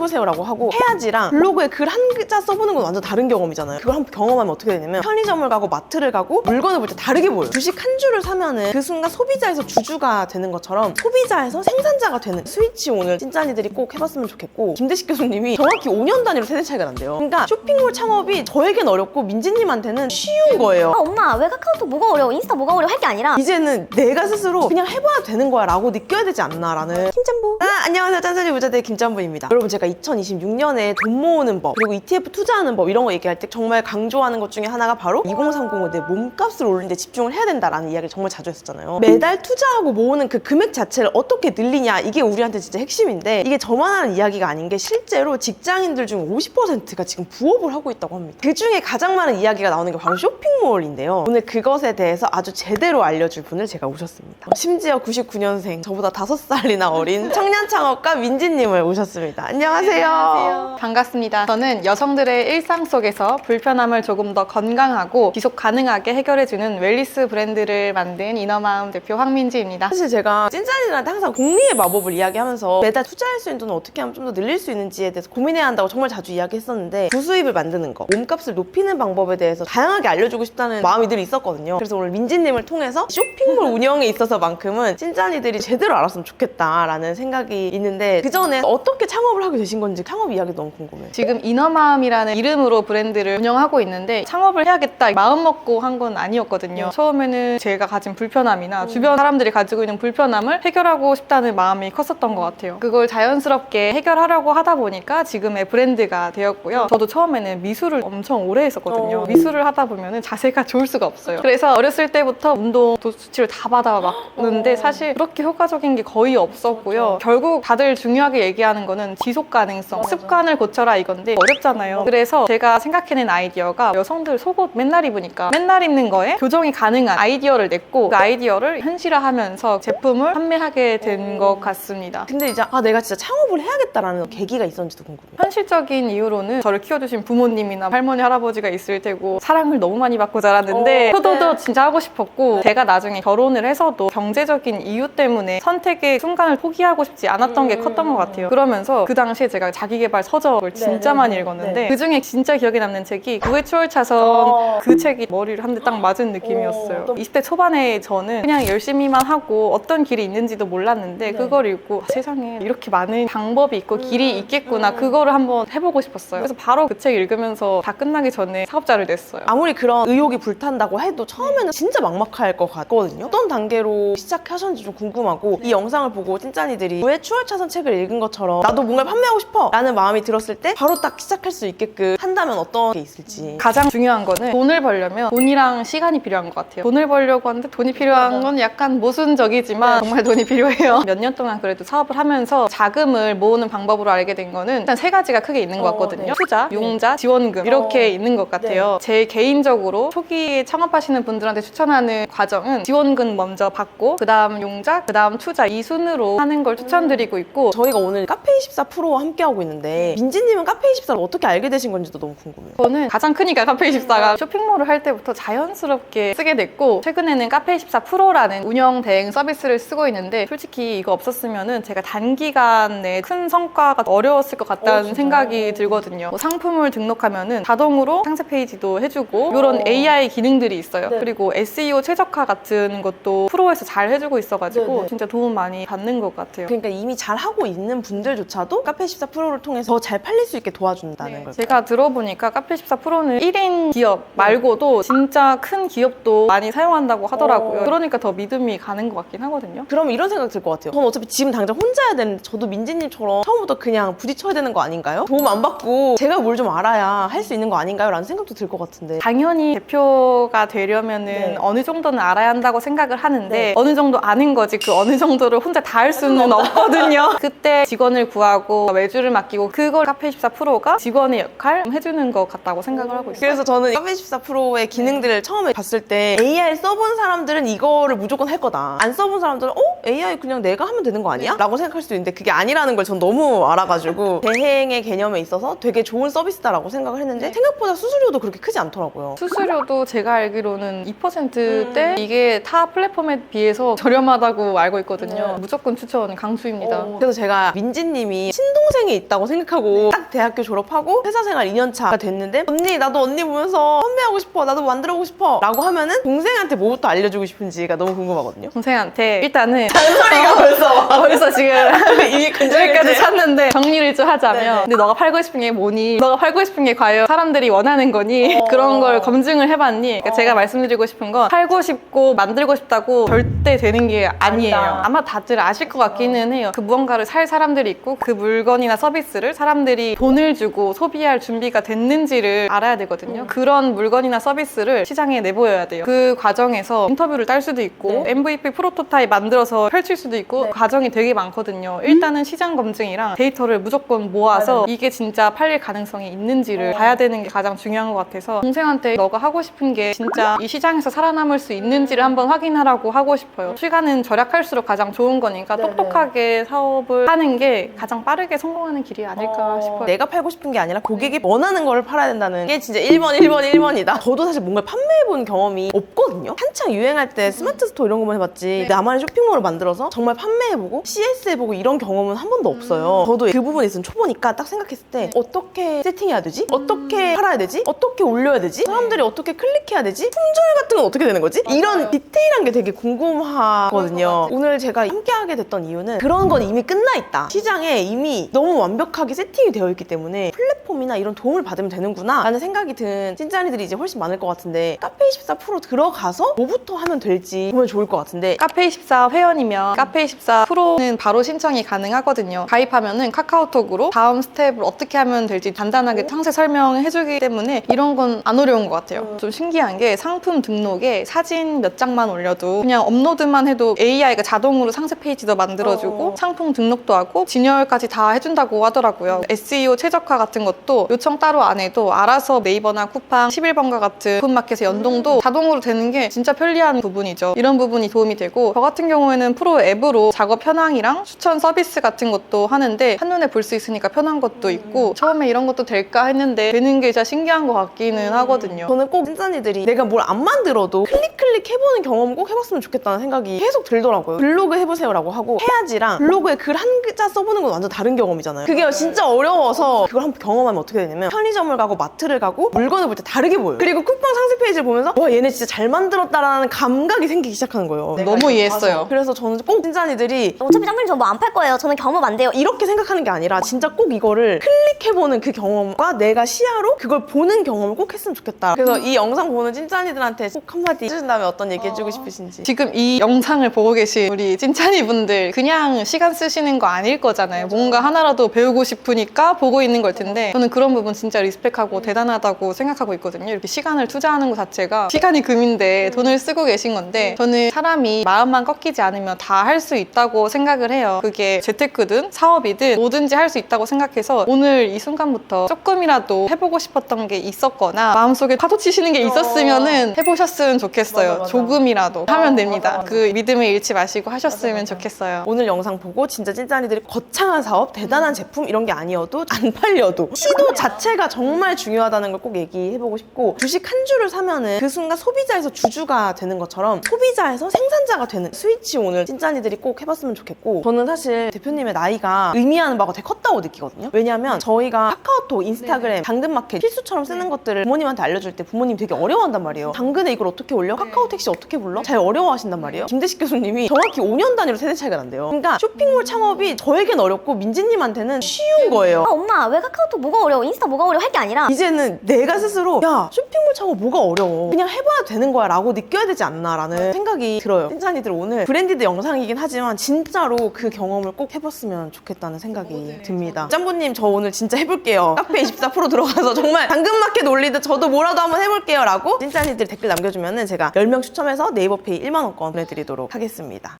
해보세요라고 하고 해야지랑 블로그에 글 한 글자 써보는 건 완전 다른 경험이잖아요. 그걸 한번 경험하면 어떻게 되냐면 편의점을 가고 마트를 가고 물건을 볼 때 다르게 보여요. 주식 한 주를 사면은 그 순간 소비자에서 주주가 되는 것처럼 소비자에서 생산자가 되는 스위치 오늘 찐짠이들이 꼭 해봤으면 좋겠고, 김대식 교수님이 정확히 5년 단위로 세대 차이가 난대요. 그러니까 쇼핑몰 창업이 저에겐 어렵고 민지님한테는 쉬운 거예요. 엄마 왜 카카오톡 뭐가 어려워 인스타 뭐가 어려워 할 게 아니라 이제는 내가 스스로 그냥 해봐야 되는 거야 라고 느껴야 되지 않나 라는. 김짬부. 안녕하세요, 짠짠이 부자대 김짬부입니다. 여러분, 제가 2026년에 돈 모으는 법 그리고 ETF 투자하는 법 이런 거 얘기할 때 정말 강조하는 것 중에 하나가 바로 2030은 내 몸값을 올리는 데 집중을 해야 된다라는 이야기를 정말 자주 했었잖아요. 매달 투자하고 모으는 그 금액 자체를 어떻게 늘리냐, 이게 우리한테 진짜 핵심인데, 이게 저만 하는 이야기가 아닌 게 실제로 직장인들 중 50%가 지금 부업을 하고 있다고 합니다. 그 중에 가장 많은 이야기가 나오는 게 바로 쇼핑몰인데요. 오늘 그것에 대해서 아주 제대로 알려줄 분을 제가 오셨습니다. 심지어 99년생, 저보다 5살이나 어린 청년 창업가 민지님을 오셨습니다. 안녕하세요. 안녕하세요. 반갑습니다. 저는 여성들의 일상 속에서 불편함을 조금 더 건강하고 지속 가능하게 해결해주는 웰니스 브랜드를 만든 이너마음 대표 황민지입니다. 사실 제가 찐짠이들한테 항상 공리의 마법을 이야기하면서 매달 투자할 수 있는 돈을 어떻게 하면 좀 더 늘릴 수 있는지에 대해서 고민해야 한다고 정말 자주 이야기했었는데, 부수입을 만드는 거, 몸값을 높이는 방법에 대해서 다양하게 알려주고 싶다는 마음이 늘 있었거든요. 그래서 오늘 민지님을 통해서 쇼핑몰 운영에 있어서만큼은 찐짠이들이 제대로 알았으면 좋겠다라는 생각이 있는데, 그 전에 어떻게 창업을 하게 되신 건지 창업 이야기 너무 궁금해요. 지금 이너마음이라는 이름으로 브랜드를 운영하고 있는데 창업을 해야겠다 마음 먹고 한 건 아니었거든요. 처음에는 제가 가진 불편함이나 주변 사람들이 가지고 있는 불편함을 해결하고 싶다는 마음이 컸었던 것 같아요. 그걸 자연스럽게 해결하려고 하다 보니까 지금의 브랜드가 되었고요. 저도 처음에는 미술을 엄청 오래 했었거든요. 미술을 하다 보면 자세가 좋을 수가 없어요. 그래서 어렸을 때부터 운동 수치를 다 받아봤는데 사실 그렇게 효과적인 게 거의 없었고요. 결국 다들 중요하게 얘기하는 거는 지속 가능성, 습관을 고쳐라 이건데 어렵잖아요. 그래서 제가 생각해낸 아이디어가 여성들 속옷 맨날 입으니까 맨날 입는 거에 교정이 가능한 아이디어를 냈고, 그 아이디어를 현실화하면서 제품을 판매하게 된 것 같습니다. 근데 이제 내가 진짜 창업을 해야겠다라는 계기가 있었는지도 궁금해요. 현실적인 이유로는 저를 키워주신 부모님이나 할머니, 할아버지가 있을 테고 사랑을 너무 많이 받고 자랐는데 저도 진짜 하고 싶었고, 제가 나중에 결혼을 해서도 경제적인 이유 때문에 선택의 순간을 포기하고 싶지 않았던 게 컸던 것 같아요. 그러면서 그 당시에 제가 자기계발 서적을 진짜 많이 읽었는데 그 중에 진짜 기억에 남는 책이 9회 추월차선. 그 책이 머리를 한 대 딱 맞은 느낌이었어요. 20대 초반에 저는 그냥 열심히만 하고 어떤 길이 있는지도 몰랐는데 그걸 읽고 세상에 이렇게 많은 방법이 있고 길이 있겠구나, 그거를 한번 해보고 싶었어요. 그래서 바로 그 책 읽으면서 다 끝나기 전에 사업자를 냈어요. 아무리 그런 의욕이 불탄다고 해도 처음에는 진짜 막막할 것 같거든요. 어떤 단계로 시작하셨는지 좀 궁금하고, 이 영상을 보고 찐짠이들이 왜 추월차선 책을 읽은 것처럼 나도 뭔가를 판매하고 싶어 라는 마음이 들었을 때 바로 딱 시작할 수 있게끔 한다면 어떤 게 있을지. 가장 중요한 거는 돈을 벌려면 돈이랑 시간이 필요한 것 같아요. 돈을 벌려고 하는데 돈이 필요한 건 약간 모순적이지만 정말 돈이 필요해요. 몇 년 동안 그래도 사업을 하면서 자금을 모으는 방법으로 알게 된 거는 일단 3가지가 크게 있는 것 같거든요. 투자, 융자, 지원금 이렇게 있는 것 같아요. 제 개인적으로 초기에 창업하시는 분들한테 추천하는 과정은 지원금 먼저 받고 그 다음 융자, 그 다음 투자, 이 순으로 하는 걸 추천드리고 있고, 저희가 오늘 카페24 프로와 함께하고 있는데 민지님은 카페24를 어떻게 알게 되신 건지도 너무 궁금해요. 저는 가장 크니까 카페24가 쇼핑몰을 할 때부터 자연스럽게 쓰게 됐고, 최근에는 카페24 프로라는 운영 대행 서비스를 쓰고 있는데, 솔직히 이거 없었으면 제가 단기간에 큰 성과가 어려웠을 것 같다는 생각이 들거든요. 뭐 상품을 등록하면은 자동으로 상세 페이지도 해주고 이런 AI 기능들이 있어요. 그리고 SEO 최적화 같은 것도 프로에서 잘 해주고 있어가지고 진짜 도움 많이 받는 것 같아요. 그러니까 이미 잘 하고 있는 분들조차도 카페24 프로를 통해서 더 잘 팔릴 수 있게 도와준다는 걸까요? 제가 들어보니까 카페24 프로는 1인 기업 말고도 진짜 큰 기업도 많이 사용한다고 하더라고요. 그러니까 더 믿음이 가는 것 같긴 하거든요. 그러면 이런 생각 들 것 같아요. 저는 어차피 지금 당장 혼자 해야 되는데 저도 민지님처럼 처음부터 그냥 부딪혀야 되는 거 아닌가요? 도움 안 받고 제가 뭘 좀 알아야 할 수 있는 거 아닌가요? 라는 생각도 들 것 같은데. 당연히 대표가 되려면은 어느 정도는 알아야 한다고 생각을 하는데 어느 정도 아는 거지 그 어느 정도를 혼자 다 할 수는 없거든요. 그때 직원을 구하고 외주를 맡기고, 그걸 카페24 프로가 직원의 역할 해주는 것 같다고 생각을 하고 있어요. 그래서 저는 카페24 프로의 기능들을 처음에 봤을 때 AI 써본 사람들은 이거를 무조건 할 거다, 안 써본 사람들은 AI 그냥 내가 하면 되는 거 아니야? 라고 생각할 수도 있는데 그게 아니라는 걸 전 너무 알아가지고 대행의 개념에 있어서 되게 좋은 서비스다라고 생각을 했는데 생각보다 수수료도 그렇게 크지 않더라고요. 수수료도 제가 알기로는 2%대 이게 타 플랫폼에 비해서 저렴하다고 알고 있거든요. 무조건 추천 강추입니다. 그래서 제가 민지님이 신동 평생에 있다고 생각하고 딱 대학교 졸업하고 회사 생활 2년차가 됐는데 언니 나도 언니 보면서 판매하고 싶어 나도 만들어보고 싶어 라고 하면은 동생한테 뭐부터 알려주고 싶은지가 너무 궁금하거든요. 동생한테 일단은 잔소리가 벌써 지금 이미 여기까지 찼는데 정리를 좀 하자면 네네. 근데 너가 팔고 싶은 게 뭐니? 너가 팔고 싶은 게 과연 사람들이 원하는 거니? 그런 걸 검증을 해봤니? 그러니까 제가 말씀드리고 싶은 건 팔고 싶고 만들고 싶다고 절대 되는 게 아니에요. 아니다. 아마 다들 아실 것 같기는 해요. 그 무언가를 살 사람들이 있고 그 물건이나 서비스를 사람들이 돈을 주고 소비할 준비가 됐는지를 알아야 되거든요. 그런 물건이나 서비스를 시장에 내보여야 돼요. 그 과정에서 인터뷰를 딸 수도 있고 네. MVP 프로토타입 만들어서 펼칠 수도 있고 네. 과정이 되게 많거든요. 일단은 시장 검증이랑 데이터를 무조건 모아서 맞아요. 이게 진짜 팔릴 가능성이 있는지를 봐야 되는 게 가장 중요한 것 같아서 동생한테 너가 하고 싶은 게 진짜 이 시장에서 살아남을 수 있는지를 한번 확인하라고 하고 싶어요. 시간은 절약할수록 가장 좋은 거니까 네네. 똑똑하게 사업을 하는 게 가장 빠르게 성공하는 길이 아닐까 싶어요. 내가 팔고 싶은 게 아니라 고객이 원하는 거를 팔아야 된다는 게 진짜 1번, 1번, 1번이다. 저도 사실 뭔가 판매해본 경험이 없거든요. 한창 유행할 때 스마트 스토어 이런 것만 해봤지 나만의 쇼핑몰을 만들어서 정말 판매해보고 CS 해보고 이런 경험은 한 번도 없어요. 저도 그 부분에 있어서 초보니까 딱 생각했을 때 어떻게 세팅해야 되지? 어떻게 팔아야 되지? 어떻게 올려야 되지? 사람들이 어떻게 클릭해야 되지? 품절 같은 건 어떻게 되는 거지? 이런 디테일한 게 되게 궁금하거든요. 오늘 제가 함께하게 됐던 이유는 그런 건 이미 끝나 있다. 시장에 이미 너무 완벽하게 세팅이 되어 있기 때문에 플랫폼이나 이런 도움을 받으면 되는구나 라는 생각이 든 찐짜리들이 이제 훨씬 많을 것 같은데 카페24 프로 들어가서 뭐부터 하면 될지 보면 좋을 것 같은데 카페24 회원이면 카페24 프로는 바로 신청이 가능하거든요. 가입하면은 카카오톡으로 다음 스텝을 어떻게 하면 될지 간단하게 상세 설명해주기 때문에 이런 건 안 어려운 것 같아요. 좀 신기한 게 상품 등록에 사진 몇 장만 올려도 그냥 업로드만 해도 AI가 자동으로 상세 페이지도 만들어주고 상품 등록도 하고 진열까지 다 해준다고 하더라고요. SEO 최적화 같은 것도 요청 따로 안 해도 알아서 네이버나 쿠팡, 11번가 같은 오픈마켓의 연동도 자동으로 되는 게 진짜 편리한 부분이죠. 이런 부분이 도움이 되고 저 같은 경우에는 프로 앱으로 작업 현황이랑 추천 서비스 같은 것도 하는데 한눈에 볼 수 있으니까 편한 것도 있고 처음에 이런 것도 될까 했는데 되는 게 진짜 신기한 것 같기는 하거든요. 저는 꼭 찐짜니들이 내가 뭘 안 만들어도 클릭 해보는 경험 꼭 해봤으면 좋겠다는 생각이 계속 들더라고요. 블로그 해보세요라고 하고 해야지랑 블로그에 글 한 글자 써보는 건 완전 다른 경험이잖아요. 그게 진짜 어려워서 그걸 한번 경험하면 어떻게 되냐면 편의점을 가고 마트를 가고 물건을 볼 때 다르게 보여요. 그리고 쿠팡 상세 페이지를 보면서 와 얘네 진짜 잘 만들었다라는 감각이 생기기 시작하는 거예요. 너무 이해했어요. 그래서 저는 꼭 찐짜니들이 어차피 짱구님 저 뭐 안 팔 거예요. 저는 경험 안 돼요. 이렇게 생각하는 게 아니라 진짜 꼭 이거를 클릭해보는 그 경험과 내가 시야로 그걸 보는 경험을 꼭 했으면 좋겠다. 그래서 이 영상 보는 찐짜니들한테 꼭 한마디 해주신다면 어떤 얘기 해주고 싶으신지. 지금 이 영상을 보고 계신 우리 찐찬이 분들 그냥 시간 쓰시는 거 아닐 거잖아요. 뭔가 하나라도 배우고 싶으니까 보고 있는 걸 텐데 저는 그런 부분 진짜 리스펙하고 대단하다고 생각하고 있거든요. 이렇게 시간을 투자하는 것 자체가 시간이 금인데 돈을 쓰고 계신 건데 저는 사람이 마음만 꺾이지 않으면 다 할 수 있다고 생각을 해요. 그게 재테크든 사업이든 뭐든지 할 수 있다고 생각해서 오늘 이 순간부터 조금이라도 해보고 싶었던 게 있었거나 마음속에 파도 치시는 게 있었으면은 해보셨으면 좋겠어요. 맞아. 조금이라도 하면 됩니다. 맞아. 그 믿음을 잃지 마시고 하셨으면 좋겠어요. 오늘 영상 보고 진짜 찐짜니들이 거창한 사업, 대단한 제품 이런 게 아니어도 안 팔려도 시도 자체가 정말 중요하다는 걸 꼭 얘기해보고 싶고 주식 한 주를 사면은 그 순간 소비자에서 주주가 되는 것처럼 소비자에서 생산자가 되는 스위치 오늘 찐짜니들이 꼭 해봤으면 좋겠고 저는 사실 대표님의 나이가 의미하는 바가 되게 컸다고 느끼거든요. 왜냐하면 저희가 카카오톡, 인스타그램, 당근마켓 필수처럼 쓰는 것들을 부모님한테 알려줄 때 부모님 되게 어려워한단 말이에요. 당근에 이걸 어떻게 올려? 카카오 택시 어떻게 불러? 잘 어려워하신단 말이에요. 김대식 교수님이 정확히 5년 단위로 세대 차이가 난대요. 그러니까 쇼핑몰 창업이 저에겐 어렵고 민지님한테는 쉬운 거예요. 엄마 왜 카카오톡 뭐가 어려워? 인스타 뭐가 어려워? 할 게 아니라 이제는 내가 스스로 야 쇼핑몰 창업 뭐가 어려워 그냥 해봐야 되는 거야 라고 느껴야 되지 않나 라는 생각이 들어요. 찐짜니들 오늘 브랜디드 영상이긴 하지만 진짜로 그 경험을 꼭 해봤으면 좋겠다는 생각이 듭니다. 짬보님 저 오늘 진짜 해볼게요. 카페24 프로 들어가서 정말 당근마켓 올리듯 저도 뭐라도 한번 해볼게요 라고 찐짜니들 댓글 남겨주면은 제가 10명 추첨해서 네이버페이 1만 원권 보내드리도록 하겠습니다.